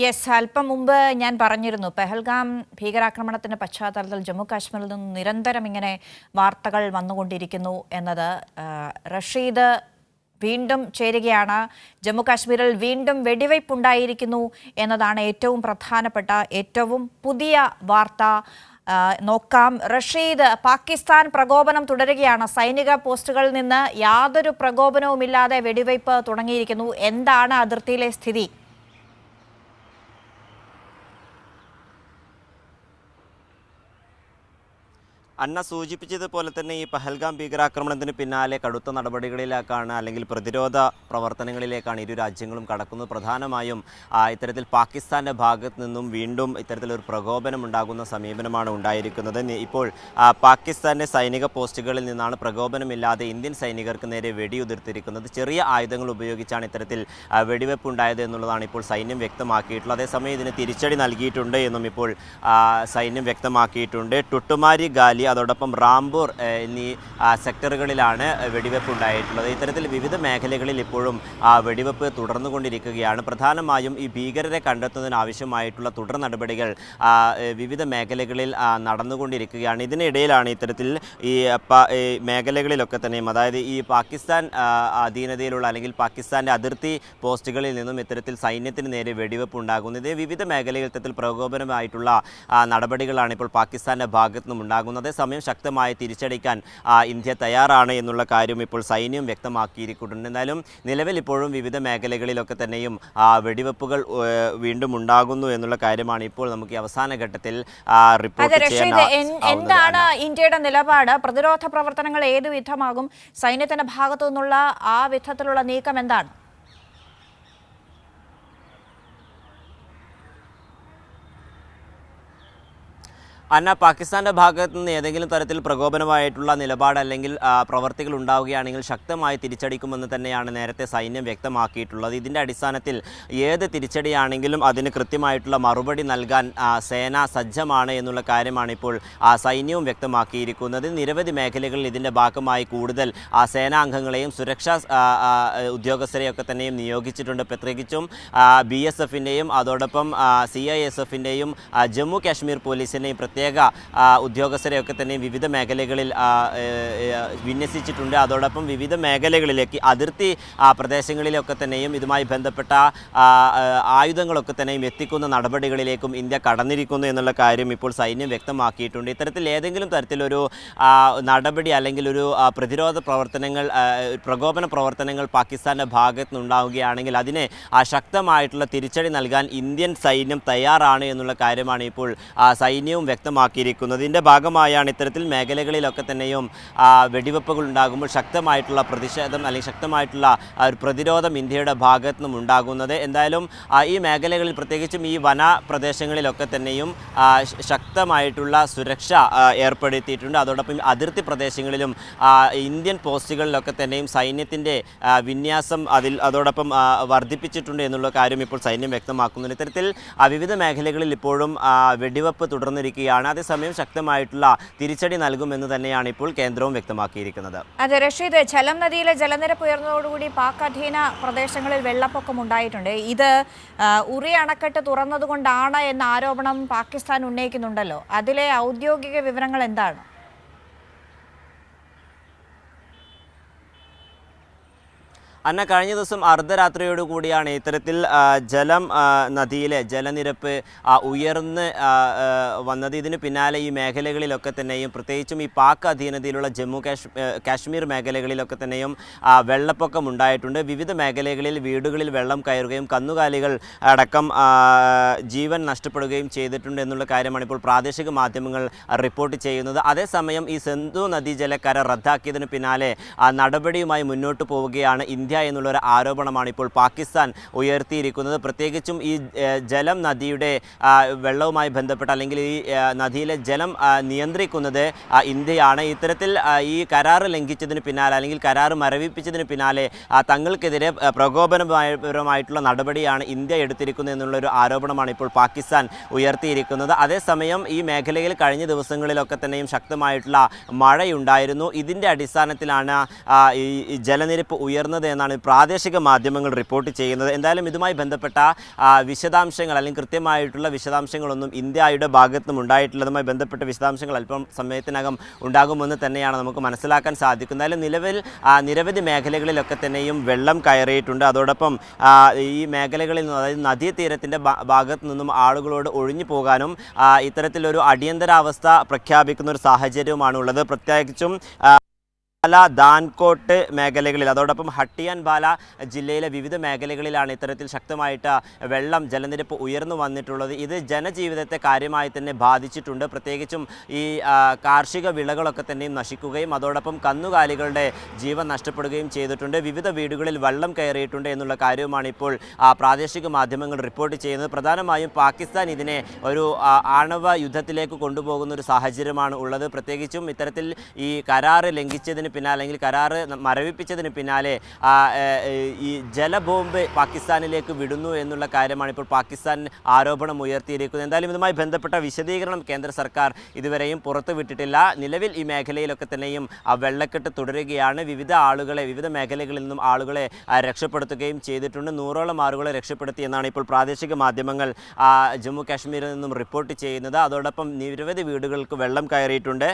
Yes, അല്പം മുമ്പ് ഞാൻ പറഞ്ഞിരുന്നു പെഹൽഗാം ഭീകരാക്രമണത്തിന്റെ പശ്ചാത്തലത്തിൽ ജമ്മു കാശ്മീരിൽ നിന്ന് നിരന്തരം ഇങ്ങനെ വാർത്തകൾ വന്നുകൊണ്ടിരിക്കുന്നു എന്നത്. റഷീദ് വീണ്ടും ചേരുകയാണ്. ജമ്മു കാശ്മീരിൽ വീണ്ടും വെടിവയ്പുണ്ടായിരിക്കുന്നു എന്നതാണ് ഏറ്റവും പ്രധാനപ്പെട്ട ഏറ്റവും പുതിയ വാർത്ത. നോക്കാം റഷീദ്, പാകിസ്ഥാൻ പ്രകോപനം തുടരുകയാണ്. സൈനിക പോസ്റ്റുകളിൽ നിന്ന് യാതൊരു പ്രകോപനവുമില്ലാതെ വെടിവയ്പ് തുടങ്ങിയിരിക്കുന്നു. എന്താണ് അതിർത്തിയിലെ സ്ഥിതി? അന്ന സൂചിപ്പിച്ചതുപോലെ തന്നെ ഈ പഹൽഗാം ഭീകരാക്രമണത്തിന് പിന്നാലെ കടുത്ത നടപടികളിലേക്കാണ് അല്ലെങ്കിൽ പ്രതിരോധ പ്രവർത്തനങ്ങളിലേക്കാണ് ഇരു രാജ്യങ്ങളും കടക്കുന്നത്. പ്രധാനമായും ഇത്തരത്തിൽ പാകിസ്ഥാൻ്റെ ഭാഗത്ത് നിന്നും വീണ്ടും ഇത്തരത്തിലൊരു പ്രകോപനം ഉണ്ടാകുന്ന സമീപനമാണ് ഉണ്ടായിരിക്കുന്നത്. ഇപ്പോൾ പാകിസ്ഥാൻ്റെ സൈനിക പോസ്റ്റുകളിൽ നിന്നാണ് പ്രകോപനമില്ലാതെ ഇന്ത്യൻ സൈനികർക്ക് നേരെ വെടിയുതിർത്തിരിക്കുന്നത്. ചെറിയ ആയുധങ്ങൾ ഉപയോഗിച്ചാണ് ഇത്തരത്തിൽ വെടിവെപ്പ് ഉണ്ടായത് എന്നുള്ളതാണ് ഇപ്പോൾ സൈന്യം വ്യക്തമാക്കിയിട്ടുള്ളത്. അതേസമയം ഇതിന് തിരിച്ചടി നൽകിയിട്ടുണ്ട് എന്നും ഇപ്പോൾ സൈന്യം വ്യക്തമാക്കിയിട്ടുണ്ട്. ടുട്ടുമാരി ഗാലി അതോടൊപ്പം റാംപൂർ എന്നീ സെക്ടറുകളിലാണ് വെടിവെപ്പ് ഉണ്ടായിട്ടുള്ളത്. ഇത്തരത്തിൽ വിവിധ മേഖലകളിൽ ഇപ്പോഴും വെടിവെപ്പ് തുടർന്നുകൊണ്ടിരിക്കുകയാണ്. പ്രധാനമായും ഈ ഭീകരരെ കണ്ടെത്തുന്നതിനാവശ്യമായിട്ടുള്ള തുടർ നടപടികൾ വിവിധ മേഖലകളിൽ നടന്നുകൊണ്ടിരിക്കുകയാണ്. ഇതിനിടയിലാണ് ഇത്തരത്തിൽ ഈ മേഖലകളിലൊക്കെ തന്നെയും, അതായത് ഈ പാകിസ്ഥാൻ അധീനതയിലുള്ള അല്ലെങ്കിൽ പാകിസ്ഥാൻ്റെ അതിർത്തി പോസ്റ്റുകളിൽ നിന്നും ഇത്തരത്തിൽ സൈന്യത്തിന് നേരെ വെടിവെപ്പ് ഉണ്ടാകുന്നത്. വിവിധ മേഖലയിൽ ഇത്തരത്തിൽ പ്രകോപനമായിട്ടുള്ള നടപടികളാണ് ഇപ്പോൾ പാകിസ്ഥാൻ്റെ ഭാഗത്തു നിന്നും ഉണ്ടാകുന്നത്. സമയം ശക്തമായി തിരിച്ചടിക്കാൻ ഇന്ത്യ തയ്യാറാണ് എന്നുള്ള കാര്യം ഇപ്പോൾ സൈന്യം വ്യക്തമാക്കിയിരിക്കുന്നുണ്ട്. എന്നാലും നിലവിൽ ഇപ്പോഴും വിവിധ മേഖലകളിലൊക്കെ തന്നെയും വെടിവെപ്പുകൾ വീണ്ടും ഉണ്ടാകുന്നു എന്നുള്ള കാര്യമാണ് ഇപ്പോൾ നമുക്ക് അവസാന ഘട്ടത്തിൽ റിപ്പോർട്ട് ചെയ്യാൻ. എന്താണ് ഇന്ത്യയുടെ നിലപാട്? പ്രതിരോധ പ്രവർത്തനങ്ങൾ ഏത് വിധമാകും? സൈന്യത്തിന്റെ ഭാഗത്തു നിന്നുള്ള ആ വിധത്തിലുള്ള നീക്കം എന്താണ്? അന്ന, പാകിസ്ഥാൻ്റെ ഭാഗത്തു നിന്ന് ഏതെങ്കിലും തരത്തിൽ പ്രകോപനമായിട്ടുള്ള നിലപാട് അല്ലെങ്കിൽ പ്രവർത്തികൾ ഉണ്ടാവുകയാണെങ്കിൽ ശക്തമായി തിരിച്ചടിക്കുമെന്ന് തന്നെയാണ് നേരത്തെ സൈന്യം വ്യക്തമാക്കിയിട്ടുള്ളത്. ഇതിൻ്റെ അടിസ്ഥാനത്തിൽ ഏത് തിരിച്ചടിയാണെങ്കിലും അതിന് കൃത്യമായിട്ടുള്ള മറുപടി നൽകാൻ സേന സജ്ജമാണ് എന്നുള്ള കാര്യമാണ് ഇപ്പോൾ സൈന്യവും വ്യക്തമാക്കിയിരിക്കുന്നത്. നിരവധി മേഖലകളിൽ ഇതിൻ്റെ ഭാഗമായി കൂടുതൽ സേനാംഗങ്ങളെയും സുരക്ഷാ ഉദ്യോഗസ്ഥരെയൊക്കെ തന്നെയും നിയോഗിച്ചിട്ടുണ്ട്. പ്രത്യേകിച്ചും BSFിൻ്റെയും അതോടൊപ്പം CISFിൻ്റെയും ജമ്മു കാശ്മീർ പോലീസിൻ്റെയും പ്രത്യേക ഉദ്യോഗസ്ഥരെയൊക്കെ തന്നെ വിവിധ മേഖലകളിൽ വിന്യസിച്ചിട്ടുണ്ട്. അതോടൊപ്പം വിവിധ മേഖലകളിലേക്ക് അതിർത്തി പ്രദേശങ്ങളിലൊക്കെ തന്നെയും ഇതുമായി ബന്ധപ്പെട്ട ആയുധങ്ങളൊക്കെ തന്നെയും എത്തിക്കുന്ന നടപടികളിലേക്കും ഇന്ത്യ കടന്നിരിക്കുന്നു എന്നുള്ള കാര്യം ഇപ്പോൾ സൈന്യം വ്യക്തമാക്കിയിട്ടുണ്ട്. ഇത്തരത്തിൽ ഏതെങ്കിലും തരത്തിലൊരു നടപടി അല്ലെങ്കിൽ ഒരു പ്രതിരോധ പ്രവർത്തനങ്ങൾ, പ്രകോപന പ്രവർത്തനങ്ങൾ പാകിസ്ഥാൻ്റെ ഭാഗത്തു നിന്നുണ്ടാവുകയാണെങ്കിൽ അതിനെ ശക്തമായിട്ടുള്ള തിരിച്ചടി നൽകാൻ ഇന്ത്യൻ സൈന്യം തയ്യാറാണ് എന്നുള്ള കാര്യമാണ് ഇപ്പോൾ സൈന്യവും വ്യക്തമാക്കിയിരിക്കുന്നത്. ഇതിൻ്റെ ഭാഗമായാണ് ഇത്തരത്തിൽ മേഖലകളിലൊക്കെ തന്നെയും വെടിവെപ്പുകൾ ഉണ്ടാകുമ്പോൾ ശക്തമായിട്ടുള്ള പ്രതിഷേധം അല്ലെങ്കിൽ ശക്തമായിട്ടുള്ള ഒരു പ്രതിരോധം ഇന്ത്യയുടെ ഭാഗത്തു നിന്നും ഉണ്ടാകുന്നത്. എന്തായാലും ഈ മേഖലകളിൽ പ്രത്യേകിച്ചും ഈ വന പ്രദേശങ്ങളിലൊക്കെ തന്നെയും ശക്തമായിട്ടുള്ള സുരക്ഷ ഏർപ്പെടുത്തിയിട്ടുണ്ട്. അതോടൊപ്പം അതിർത്തി പ്രദേശങ്ങളിലും ഇന്ത്യൻ പോസ്റ്റുകളിലൊക്കെ തന്നെയും സൈന്യത്തിൻ്റെ വിന്യാസം അതോടൊപ്പം വർദ്ധിപ്പിച്ചിട്ടുണ്ട് എന്നുള്ള കാര്യം ഇപ്പോൾ സൈന്യം വ്യക്തമാക്കുന്നുണ്ട്. ഇത്തരത്തിൽ വിവിധ മേഖലകളിൽ ഇപ്പോഴും വെടിവെപ്പ് തുടർന്നിരിക്കുകയാണ്. അതേസമയം ശക്തമായിട്ടുള്ള തിരിച്ചടി നൽകുമെന്ന് തന്നെയാണ് ഇപ്പോൾ കേന്ദ്രവും വ്യക്തമാക്കിയിരിക്കുന്നത്. അതെ റഷീദ്, ഝലം നദിയിലെ ജലനിരപ്പ് ഉയർന്നതോടുകൂടി പാക് അധീന പ്രദേശങ്ങളിൽ വെള്ളപ്പൊക്കം ഉണ്ടായിട്ടുണ്ട്. ഇത് ഉറി അണക്കെട്ട് തുറന്നതുകൊണ്ടാണ് എന്ന ആരോപണം പാകിസ്ഥാൻ ഉന്നയിക്കുന്നുണ്ടല്ലോ. അതിലെ ഔദ്യോഗിക വിവരങ്ങൾ എന്താണ്? അന്ന, കഴിഞ്ഞ ദിവസം അർദ്ധരാത്രിയോടുകൂടിയാണ് ഇത്തരത്തിൽ ജലം നദിയിലെ ജലനിരപ്പ് ഉയർന്ന് വന്നത്. ഇതിന് പിന്നാലെ ഈ മേഖലകളിലൊക്കെ തന്നെയും പ്രത്യേകിച്ചും ഈ പാക് അധീനതയിലുള്ള ജമ്മു കാശ്മീർ മേഖലകളിലൊക്കെ തന്നെയും വെള്ളപ്പൊക്കം ഉണ്ടായിട്ടുണ്ട്. വിവിധ മേഖലകളിൽ വീടുകളിൽ വെള്ളം കയറുകയും കന്നുകാലികൾ അടക്കം ജീവൻ നഷ്ടപ്പെടുകയും ചെയ്തിട്ടുണ്ട് എന്നുള്ള കാര്യമാണ് ഇപ്പോൾ പ്രാദേശിക മാധ്യമങ്ങൾ റിപ്പോർട്ട് ചെയ്യുന്നത്. അതേസമയം ഈ സിന്ധു നദീജലക്കര റദ്ദാക്കിയതിന് പിന്നാലെ നടപടിയുമായി മുന്നോട്ട് പോവുകയാണ് ഇന്ത്യ എന്നുള്ളൊരു ആരോപണമാണ് ഇപ്പോൾ പാകിസ്ഥാൻ ഉയർത്തിയിരിക്കുന്നത്. പ്രത്യേകിച്ചും ഈ ജലം നദിയുടെ വെള്ളവുമായി ബന്ധപ്പെട്ട് അല്ലെങ്കിൽ ഈ നദിയിലെ ജലം നിയന്ത്രിക്കുന്നത് ഇന്ത്യയാണ്. ഇത്തരത്തിൽ ഈ കരാറ് ലംഘിച്ചതിന് പിന്നാലെ അല്ലെങ്കിൽ കരാറ് മരവിപ്പിച്ചതിന് പിന്നാലെ തങ്ങൾക്കെതിരെ പ്രകോപനപരമായിട്ടുള്ള നടപടിയാണ് ഇന്ത്യ എടുത്തിരിക്കുന്നത് എന്നുള്ളൊരു ആരോപണമാണ് ഇപ്പോൾ പാകിസ്ഥാൻ ഉയർത്തിയിരിക്കുന്നത്. അതേസമയം ഈ മേഖലയിൽ കഴിഞ്ഞ ദിവസങ്ങളിലൊക്കെ തന്നെയും ശക്തമായിട്ടുള്ള മഴയുണ്ടായിരുന്നു. ഇതിൻ്റെ അടിസ്ഥാനത്തിലാണ് ഈ ജലനിരപ്പ് ഉയർന്നത് എന്നാണ് പ്രാദേശിക മാധ്യമങ്ങൾ റിപ്പോർട്ട് ചെയ്യുന്നത്. എന്തായാലും ഇതുമായി ബന്ധപ്പെട്ട വിശദാംശങ്ങൾ അല്ലെങ്കിൽ കൃത്യമായിട്ടുള്ള വിശദാംശങ്ങളൊന്നും ഇന്ത്യയുടെ ഭാഗത്തു നിന്നും ഉണ്ടായിട്ടില്ല. അതുമായി ബന്ധപ്പെട്ട വിശദാംശങ്ങൾ അല്പം സമയത്തിനകം ഉണ്ടാകുമെന്ന് തന്നെയാണ് നമുക്ക് മനസ്സിലാക്കാൻ സാധിക്കുന്നത്. എന്തായാലും നിലവിൽ നിരവധി മേഖലകളിലൊക്കെ തന്നെയും വെള്ളം കയറിയിട്ടുണ്ട്. അതോടൊപ്പം ഈ മേഖലകളിൽ നിന്ന്, അതായത് നദീതീരത്തിൻ്റെ ഭാഗത്തു നിന്നും ആളുകളോട് ഒഴിഞ്ഞു പോകാനും ഇത്തരത്തിലൊരു അടിയന്തരാവസ്ഥ പ്രഖ്യാപിക്കുന്ന ഒരു സാഹചര്യവുമാണ് ഉള്ളത്. പ്രത്യേകിച്ചും ദാൻകോട്ട് മേഖലകളിൽ, അതോടൊപ്പം ഹട്ടിയാൻ ബാല ജില്ലയിലെ വിവിധ മേഖലകളിലാണ് ഇത്തരത്തിൽ ശക്തമായിട്ട് ജലനിരപ്പ് ഉയർന്നു വന്നിട്ടുള്ളത്. ഇത് ജനജീവിതത്തെ കാര്യമായി തന്നെ ബാധിച്ചിട്ടുണ്ട്. പ്രത്യേകിച്ചും ഈ കാർഷിക വിളകളൊക്കെ തന്നെയും നശിക്കുകയും അതോടൊപ്പം കന്നുകാലികളുടെ ജീവൻ നഷ്ടപ്പെടുകയും ചെയ്തിട്ടുണ്ട്. വിവിധ വീടുകളിൽ വെള്ളം കയറിയിട്ടുണ്ട് എന്നുള്ള കാര്യവുമാണ് ഇപ്പോൾ പ്രാദേശിക മാധ്യമങ്ങൾ റിപ്പോർട്ട് ചെയ്യുന്നത്. പ്രധാനമായും പാകിസ്ഥാൻ ഇതിനെ ഒരു ആണവ യുദ്ധത്തിലേക്ക് കൊണ്ടുപോകുന്ന ഒരു സാഹചര്യമാണ് ഉള്ളത്. പ്രത്യേകിച്ചും ഇത്തരത്തിൽ ഈ കരാറ് ലംഘിച്ചതിന് പിന്നാലെ, അല്ലെങ്കിൽ കരാറ് മരവിപ്പിച്ചതിന് പിന്നാലെ ഈ ജലബോംബ് പാകിസ്ഥാനിലേക്ക് വിടുന്നു എന്നുള്ള കാര്യമാണ് ഇപ്പോൾ പാകിസ്ഥാൻ ആരോപണം ഉയർത്തിയിരിക്കുന്നത്. എന്തായാലും ഇതുമായി ബന്ധപ്പെട്ട വിശദീകരണം കേന്ദ്ര സർക്കാർ ഇതുവരെയും പുറത്തുവിട്ടിട്ടില്ല. നിലവിൽ ഈ മേഖലയിലൊക്കെ തന്നെയും വെള്ളക്കെട്ട് തുടരുകയാണ്. വിവിധ മേഖലകളിൽ നിന്നും ആളുകളെ രക്ഷപ്പെടുത്തുകയും ചെയ്തിട്ടുണ്ട്. 100ഓളം ആളുകളെ രക്ഷപ്പെടുത്തി എന്നാണ് ഇപ്പോൾ പ്രാദേശിക മാധ്യമങ്ങൾ ജമ്മു കാശ്മീരിൽ നിന്നും റിപ്പോർട്ട് ചെയ്യുന്നത്. അതോടൊപ്പം നിരവധി വീടുകൾക്ക് വെള്ളം കയറിയിട്ടുണ്ട്.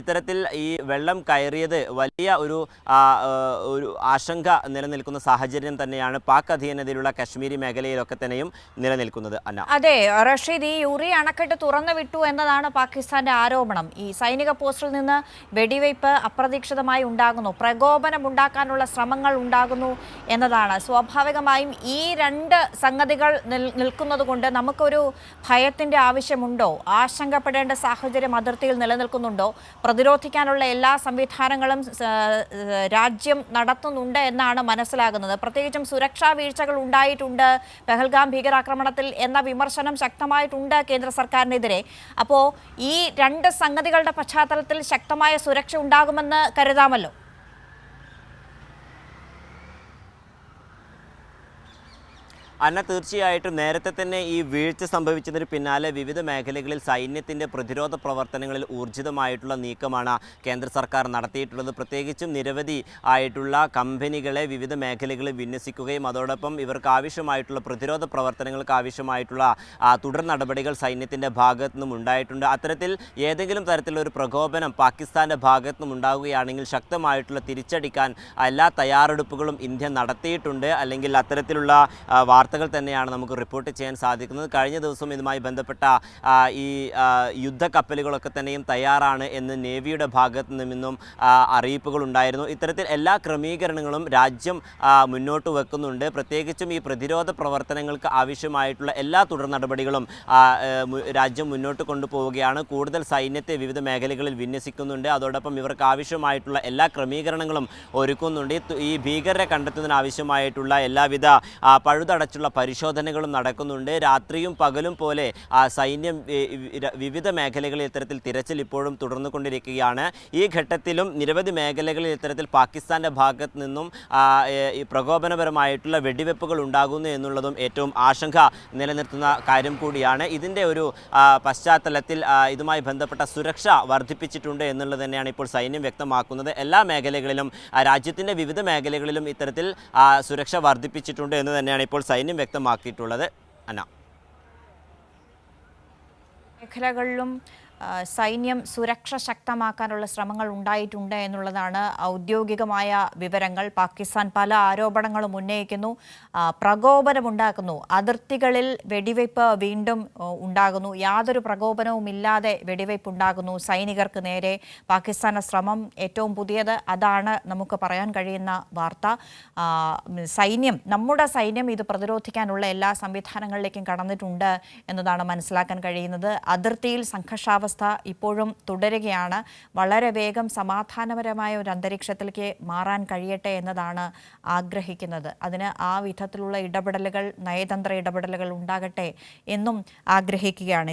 ഇത്തരത്തിൽ ഈ വെള്ളം കയറിയത് വലിയ ഒരു ആശങ്ക നിലനിൽക്കുന്ന സാഹചര്യം തന്നെയാണ് പാക് അധീനതയിലുള്ള കശ്മീരി മേഖലയിലൊക്കെ തന്നെയും നിലനിൽക്കുന്നത്. അതെ റഷീദ്, ഈ യുറി അണക്കെട്ട് തുറന്നു വിട്ടു എന്നതാണ് പാകിസ്ഥാന്റെ ആരോപണം. ഈ സൈനിക പോസ്റ്റിൽ നിന്ന് വെടിവയ്പ് അപ്രതീക്ഷിതമായി ഉണ്ടാകുന്നു, പ്രകോപനം ഉണ്ടാക്കാനുള്ള ശ്രമങ്ങൾ ഉണ്ടാകുന്നു എന്നതാണ്. സ്വാഭാവികമായും ഈ രണ്ട് സംഗതികൾ നിൽക്കുന്നത് കൊണ്ട് നമുക്കൊരു ഭയത്തിന്റെ ആവശ്യമുണ്ടോ? ആശങ്കപ്പെടേണ്ട സാഹചര്യം അതിർത്തിയിൽ നിലനിൽക്കുന്നുണ്ടോ? പ്രതിരോധിക്കാനുള്ള എല്ലാ സംവിധാനങ്ങളും രാജ്യം നടത്തുന്നുണ്ട് എന്നാണ് മനസ്സിലാകുന്നത്. പ്രത്യേകിച്ചും സുരക്ഷാ വീഴ്ചകൾ ഉണ്ടായിട്ടുണ്ട് പെഹൽഗാം ഭീകരാക്രമണത്തിൽ എന്ന വിമർശനം ശക്തമായിട്ടുണ്ട് കേന്ദ്ര സർക്കാരിനെതിരെ. അപ്പോൾ ഈ രണ്ട് സംഗതികളുടെ പശ്ചാത്തലത്തിൽ ശക്തമായ സുരക്ഷ ഉണ്ടാകുമെന്ന് കരുതാമല്ലോ. തീർച്ചയായിട്ടും നേരത്തെ തന്നെ ഈ വീഴ്ച സംഭവിച്ചതിന് പിന്നാലെ വിവിധ മേഖലകളിൽ സൈന്യത്തിൻ്റെ പ്രതിരോധ പ്രവർത്തനങ്ങളിൽ ഊർജിതമായിട്ടുള്ള നീക്കമാണ് കേന്ദ്ര സർക്കാർ നടത്തിയിട്ടുള്ളത്. പ്രത്യേകിച്ചും നിരവധി ആയിട്ടുള്ള കമ്പനികളെ വിവിധ മേഖലകളിൽ വിന്യസിക്കുകയും അതോടൊപ്പം ഇവർക്ക് ആവശ്യമായിട്ടുള്ള പ്രതിരോധ പ്രവർത്തനങ്ങൾക്ക് ആവശ്യമായിട്ടുള്ള തുടർ നടപടികൾ സൈന്യത്തിൻ്റെ ഭാഗത്തു നിന്നും ഉണ്ടായിട്ടുണ്ട്. അത്തരത്തിൽ ഏതെങ്കിലും തരത്തിലൊരു പ്രകോപനം പാകിസ്ഥാൻ്റെ ഭാഗത്തു നിന്നും ഉണ്ടാവുകയാണെങ്കിൽ ശക്തമായിട്ടുള്ള തിരിച്ചടിക്കാൻ എല്ലാ തയ്യാറെടുപ്പുകളും ഇന്ത്യ നടത്തിയിട്ടുണ്ട്. അല്ലെങ്കിൽ അത്തരത്തിലുള്ള വാർത്തകൾ തന്നെയാണ് നമുക്ക് റിപ്പോർട്ട് ചെയ്യാൻ സാധിക്കുന്നത്. കഴിഞ്ഞ ദിവസം ഇതുമായി ബന്ധപ്പെട്ട ഈ യുദ്ധക്കപ്പലുകളൊക്കെ തന്നെയും തയ്യാറാണ് എന്ന് നേവിയുടെ ഭാഗത്തു നിന്നും അറിയിപ്പുകൾ ഉണ്ടായിരുന്നു. ഇത്തരത്തിൽ എല്ലാ ക്രമീകരണങ്ങളും രാജ്യം മുന്നോട്ട് വെക്കുന്നുണ്ട്. പ്രത്യേകിച്ചും ഈ പ്രതിരോധ പ്രവർത്തനങ്ങൾക്ക് ആവശ്യമായിട്ടുള്ള എല്ലാ തുടർ നടപടികളും രാജ്യം മുന്നോട്ട് കൊണ്ടുപോവുകയാണ്. കൂടുതൽ സൈന്യത്തെ വിവിധ മേഖലകളിൽ വിന്യസിക്കുന്നുണ്ട്. അതോടൊപ്പം ഇവർക്ക് ആവശ്യമായിട്ടുള്ള എല്ലാ ക്രമീകരണങ്ങളും ഒരുക്കുന്നുണ്ട്. ഈ ഭീകരരെ കണ്ടെത്തുന്നതിന് ആവശ്യമായിട്ടുള്ള എല്ലാവിധ പഴുതടച്ചുള്ള പരിശോധനകളും നടക്കുന്നുണ്ട്. രാത്രിയും പകലും പോലെ സൈന്യം വിവിധ മേഖലകളിൽ ഇത്തരത്തിൽ തിരച്ചിൽ ഇപ്പോഴും തുടർന്നുകൊണ്ടിരിക്കുകയാണ്. ഈ ഘട്ടത്തിലും നിരവധി മേഖലകളിൽ ഇത്തരത്തിൽ പാകിസ്ഥാൻ്റെ ഭാഗത്ത് നിന്നും ഈ പ്രകോപനപരമായിട്ടുള്ള വെടിവെപ്പുകൾ ഉണ്ടാകുന്നു എന്നുള്ളതും ഏറ്റവും ആശങ്ക നിലനിർത്തുന്ന കാര്യം കൂടിയാണ്. ഇതിൻ്റെ ഒരു പശ്ചാത്തലത്തിൽ ഇതുമായി ബന്ധപ്പെട്ട സുരക്ഷ വർദ്ധിപ്പിച്ചിട്ടുണ്ട് എന്നുള്ളത് തന്നെയാണ് ഇപ്പോൾ സൈന്യം വ്യക്തമാക്കുന്നത്. എല്ലാ മേഖലകളിലും രാജ്യത്തിൻ്റെ വിവിധ മേഖലകളിലും ഇത്തരത്തിൽ സുരക്ഷ വർദ്ധിപ്പിച്ചിട്ടുണ്ട് എന്ന് തന്നെയാണ് ഇപ്പോൾ സൈന്യം വ്യക്തമാക്കിയിട്ടുള്ളത്. മേഖലകളിലും സൈന്യം സുരക്ഷ ശക്തമാക്കാനുള്ള ശ്രമങ്ങൾ ഉണ്ടായിട്ടുണ്ട് എന്നുള്ളതാണ് ഔദ്യോഗികമായ വിവരങ്ങൾ. പാകിസ്ഥാൻ പല ആരോപണങ്ങളും ഉന്നയിക്കുന്നു, പ്രകോപനമുണ്ടാക്കുന്നു, അതിർത്തികളിൽ വെടിവയ്പ് വീണ്ടും ഉണ്ടാകുന്നു, യാതൊരു പ്രകോപനവുമില്ലാതെ വെടിവയ്പ് ഉണ്ടാകുന്നു സൈനികർക്ക് നേരെ. പാകിസ്ഥാന്റെ ശ്രമം ഏറ്റവും പുതിയത് അതാണ് നമുക്ക് പറയാൻ കഴിയുന്ന വാർത്ത. നമ്മുടെ സൈന്യം ഇത് പ്രതിരോധിക്കാനുള്ള എല്ലാ സംവിധാനങ്ങളിലേക്കും കടന്നിട്ടുണ്ട് എന്നതാണ് മനസ്സിലാക്കാൻ കഴിയുന്നത്. അതിർത്തിയിൽ സംഘർഷാവസ്ഥ ഇപ്പോഴും തുടരുകയാണ്. വളരെ വേഗം സമാധാനപരമായ ഒരു അന്തരീക്ഷത്തിലേക്ക് മാറാൻ കഴിയട്ടെ എന്നതാണ് ആഗ്രഹിക്കുന്നത്. അതിന് ആ വിധത്തിലുള്ള ഇടപെടലുകൾ, നയതന്ത്ര ഇടപെടലുകൾ ഉണ്ടാകട്ടെ എന്നും ആഗ്രഹിക്കുകയാണ്.